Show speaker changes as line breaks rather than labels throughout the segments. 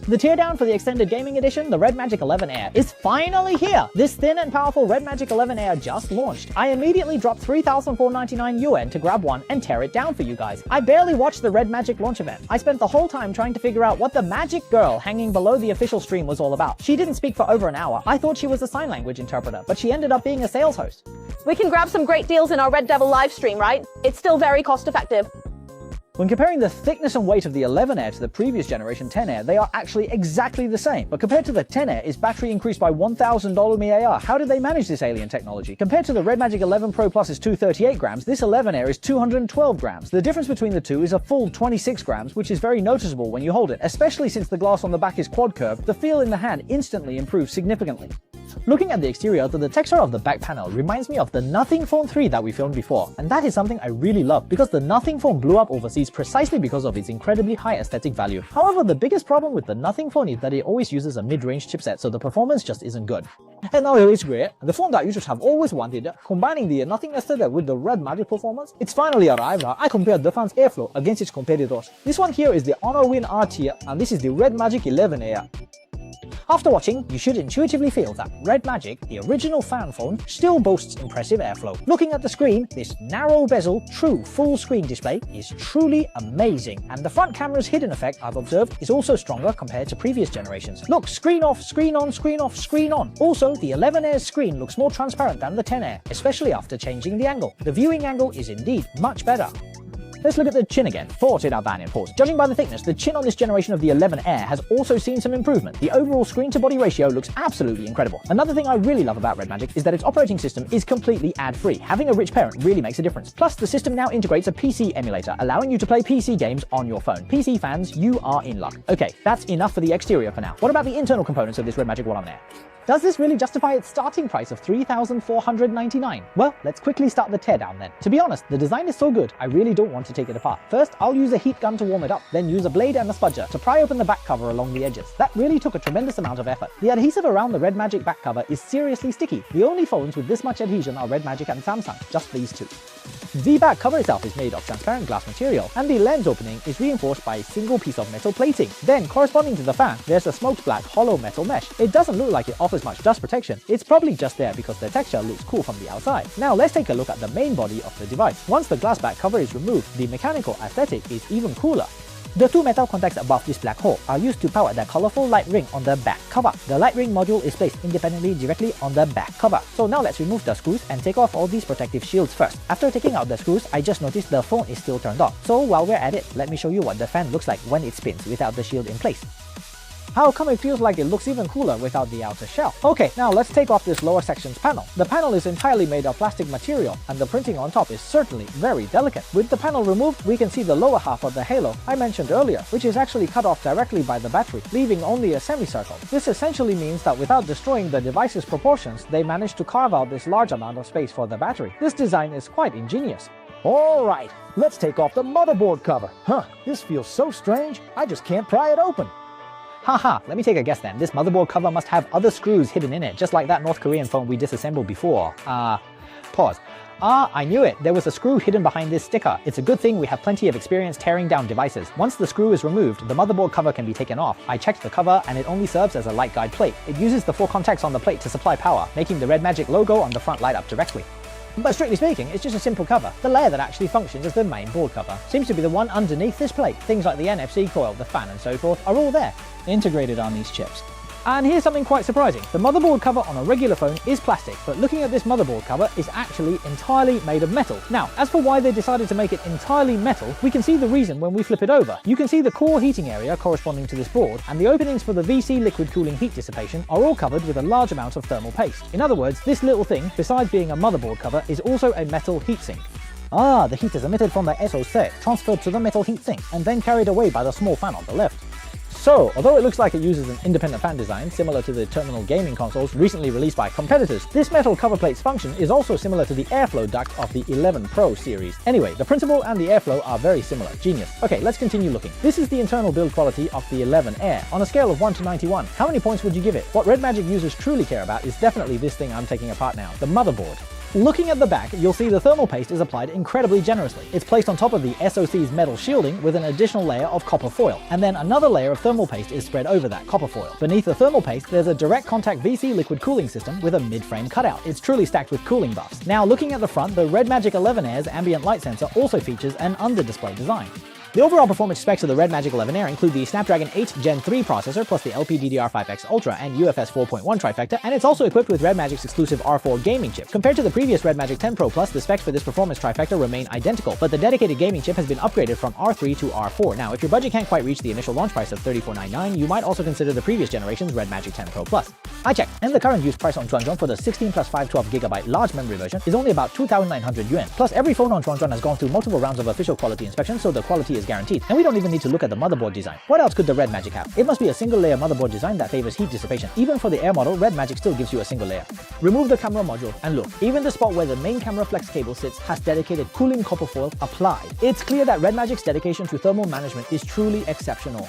The teardown for the extended gaming edition, the Red Magic 11 Air, is finally here! This thin and powerful Red Magic 11 Air just launched. I immediately dropped 3,499 yuan to grab one and tear it down for you guys. I barely watched the Red Magic launch event. I spent the whole time trying to figure out what the magic girl hanging below the official stream was all about. She didn't speak for over an hour. I thought she was a sign language interpreter, but she ended up being a sales host.
We can grab some great deals in our Red Devil live stream, right? It's still very cost effective.
When comparing the thickness and weight of the 11 Air to the previous generation 10 Air, they are actually exactly the same. But compared to the 10 Air, its battery increased by 1,000 mAh. How did they manage this alien technology? Compared to the Red Magic 11 Pro Plus's 238 grams, this 11 Air is 212 grams. The difference between the two is a full 26 grams, which is very noticeable when you hold it, especially since the glass on the back is quad curved. The feel in the hand instantly improves significantly. Looking at the exterior, the texture of the back panel reminds me of the Nothingphone 3 that we filmed before, and that is something I really love because the Nothingphone blew up overseas precisely because of its incredibly high aesthetic value. However, the biggest problem with the Nothingphone is that it always uses a mid-range chipset, so the performance just isn't good. And now here is great, the phone that users have always wanted, combining the Nothing aesthetic with the Red Magic performance. It's finally arrived. I compared the phone's airflow against its competitors. This one here is the Honor Win RT, and this is the Red Magic 11 Air. After watching, you should intuitively feel that Red Magic, the original fan phone, still boasts impressive airflow. Looking at the screen, this narrow bezel, true full screen display is truly amazing, and the front camera's hidden effect I've observed is also stronger compared to previous generations. Look, screen off, screen on, screen off, screen on. Also, the 11 Air's screen looks more transparent than the 10 Air, especially after changing the angle. The viewing angle is indeed much better. Let's look at the chin again. Judging by the thickness, the chin on this generation of the 11 Air has also seen some improvement. The overall screen-to-body ratio looks absolutely incredible. Another thing I really love about Red Magic is that its operating system is completely ad-free. Having a rich parent really makes a difference. Plus, the system now integrates a PC emulator, allowing you to play PC games on your phone. PC fans, you are in luck. Okay, that's enough for the exterior for now. What about the internal components of this Red Magic 11 Air? Does this really justify its starting price of 3,499? Well, let's quickly start the teardown then. To be honest, the design is so good, I really don't want to take it apart. First, I'll use a heat gun to warm it up, then use a blade and a spudger to pry open the back cover along the edges. That really took a tremendous amount of effort. The adhesive around the Red Magic back cover is seriously sticky. The only phones with this much adhesion are Red Magic and Samsung, just these two. The back cover itself is made of transparent glass material, and the lens opening is reinforced by a single piece of metal plating. Then, corresponding to the fan, there's a smoked black hollow metal mesh. It doesn't look like it offers much dust protection. It's probably just there because the texture looks cool from the outside. Now let's take a look at the main body of the device. Once the glass back cover is removed, the mechanical aesthetic is even cooler. The two metal contacts above this black hole are used to power the colorful light ring on the back cover. The light ring module is placed independently directly on the back cover. So now let's remove the screws and take off all these protective shields first. After taking out the screws, I just noticed the phone is still turned on. So while we're at it, let me show you what the fan looks like when it spins without the shield in place. How come it feels like it looks even cooler without the outer shell? Okay, now let's take off this lower section's panel. The panel is entirely made of plastic material, and the printing on top is certainly very delicate. With the panel removed, we can see the lower half of the halo I mentioned earlier, which is actually cut off directly by the battery, leaving only a semicircle. This essentially means that without destroying the device's proportions, they managed to carve out this large amount of space for the battery. This design is quite ingenious.
Alright, let's take off the motherboard cover. This feels so strange, I just can't pry it open.
Haha, let me take a guess then. This motherboard cover must have other screws hidden in it, just like that North Korean phone we disassembled before. Pause. I knew it. There was a screw hidden behind this sticker. It's a good thing we have plenty of experience tearing down devices. Once the screw is removed, the motherboard cover can be taken off. I checked the cover and it only serves as a light guide plate. It uses the 4 contacts on the plate to supply power, making the Red Magic logo on the front light up directly. But strictly speaking, it's just a simple cover. The layer that actually functions as the main board cover seems to be the one underneath this plate. Things like the NFC coil, the fan and so forth are all there, integrated on these chips. And here's something quite surprising. The motherboard cover on a regular phone is plastic, but looking at this motherboard cover is actually entirely made of metal. Now, as for why they decided to make it entirely metal, we can see the reason when we flip it over. You can see the core heating area corresponding to this board, and the openings for the VC liquid cooling heat dissipation are all covered with a large amount of thermal paste. In other words, this little thing, besides being a motherboard cover, is also a metal heatsink. The heat is emitted from the SoC, transferred to the metal heatsink, and then carried away by the small fan on the left. So, although it looks like it uses an independent fan design similar to the terminal gaming consoles recently released by competitors, this metal cover plate's function is also similar to the airflow duct of the 11 Pro series. Anyway, the principle and the airflow are very similar. Genius. Okay, let's continue looking. This is the internal build quality of the 11 Air. On a scale of 1 to 91, how many points would you give it? What Red Magic users truly care about is definitely this thing I'm taking apart now, the motherboard. Looking at the back, you'll see the thermal paste is applied incredibly generously. It's placed on top of the SoC's metal shielding with an additional layer of copper foil, and then another layer of thermal paste is spread over that copper foil. Beneath the thermal paste, there's a direct contact VC liquid cooling system with a mid-frame cutout. It's truly stacked with cooling buffs. Now looking at the front, the Red Magic 11 Air's ambient light sensor also features an under-display design. The overall performance specs of the Red Magic 11 Air include the Snapdragon 8 Gen 3 processor plus the LPDDR5X Ultra and UFS 4.1 trifecta, and it's also equipped with Red Magic's exclusive R4 gaming chip. Compared to the previous Red Magic 10 Pro Plus, the specs for this performance trifecta remain identical, but the dedicated gaming chip has been upgraded from R3 to R4. Now, if your budget can't quite reach the initial launch price of $3499, you might also consider the previous generation's Red Magic 10 Pro Plus. I checked, and the current used price on Chuanzhuang for the 16 plus 512GB large memory version is only about 2,900 yuan. Plus, every phone on Chuanzhuang has gone through multiple rounds of official quality inspection, so the quality is guaranteed. And we don't even need to look at the motherboard design. What else could the Red Magic have? It must be a single layer motherboard design that favors heat dissipation. Even for the Air model, Red Magic still gives you a single layer. Remove the camera module and look, even the spot where the main camera flex cable sits has dedicated cooling copper foil applied. It's clear that Red Magic's dedication to thermal management is truly exceptional.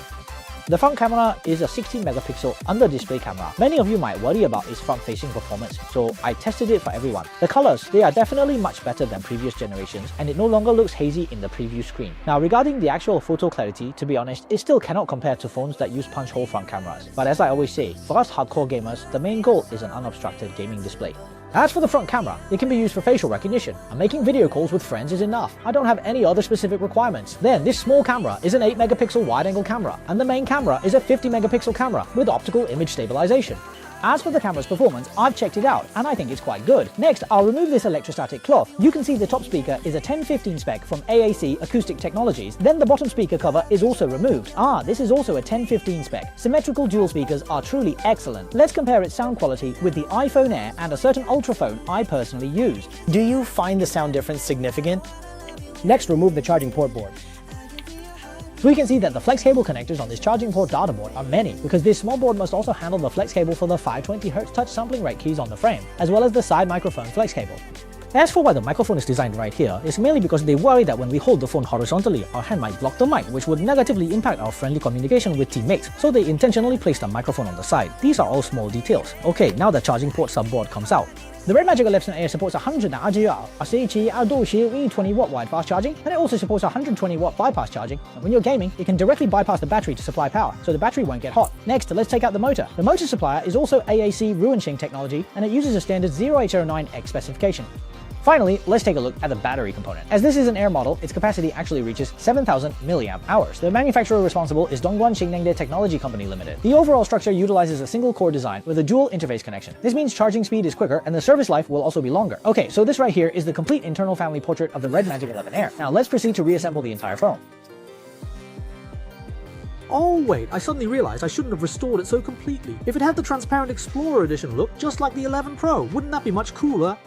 The front camera is a 16-megapixel under-display camera. Many of you might worry about its front-facing performance, so I tested it for everyone. The colors, they are definitely much better than previous generations, and it no longer looks hazy in the preview screen. Now, regarding the actual photo clarity, to be honest, it still cannot compare to phones that use punch-hole front cameras. But as I always say, for us hardcore gamers, the main goal is an unobstructed gaming display. As for the front camera, it can be used for facial recognition, and making video calls with friends is enough. I don't have any other specific requirements. Then, this small camera is an 8-megapixel wide-angle camera, and the main camera is a 50-megapixel camera with optical image stabilization. As for the camera's performance, I've checked it out, and I think it's quite good. Next, I'll remove this electrostatic cloth. You can see the top speaker is a 1015 spec from AAC Acoustic Technologies. Then the bottom speaker cover is also removed. This is also a 1015 spec. Symmetrical dual speakers are truly excellent. Let's compare its sound quality with the iPhone Air and a certain Ultra phone I personally use.
Do you find the sound difference significant? Next, remove the charging port board.
We can see that the flex cable connectors on this charging port data board are many, because this small board must also handle the flex cable for the 520Hz touch sampling rate keys on the frame, as well as the side microphone flex cable. As for why the microphone is designed right here, it's mainly because they worry that when we hold the phone horizontally, our hand might block the mic, which would negatively impact our friendly communication with teammates, so they intentionally placed the microphone on the side. These are all small details. Okay, now the charging port subboard comes out. The Red Magic 11 Air supports 100 RGR, RCH, R2 20W wide fast charging, and it also supports 120W bypass charging. And when you're gaming, it can directly bypass the battery to supply power, so the battery won't get hot. Next, let's take out the motor. The motor supplier is also AAC Ruanxing technology, and it uses a standard 0H09X specification. Finally, let's take a look at the battery component. As this is an Air model, its capacity actually reaches 7,000 mAh. The manufacturer responsible is Dongguan Xingnengde Technology Company Limited. The overall structure utilizes a single core design with a dual interface connection. This means charging speed is quicker and the service life will also be longer. Okay, so this right here is the complete internal family portrait of the Red Magic 11 Air. Now let's proceed to reassemble the entire phone.
Oh wait, I suddenly realized I shouldn't have restored it so completely. If it had the transparent Explorer Edition look, just like the 11 Pro, wouldn't that be much cooler?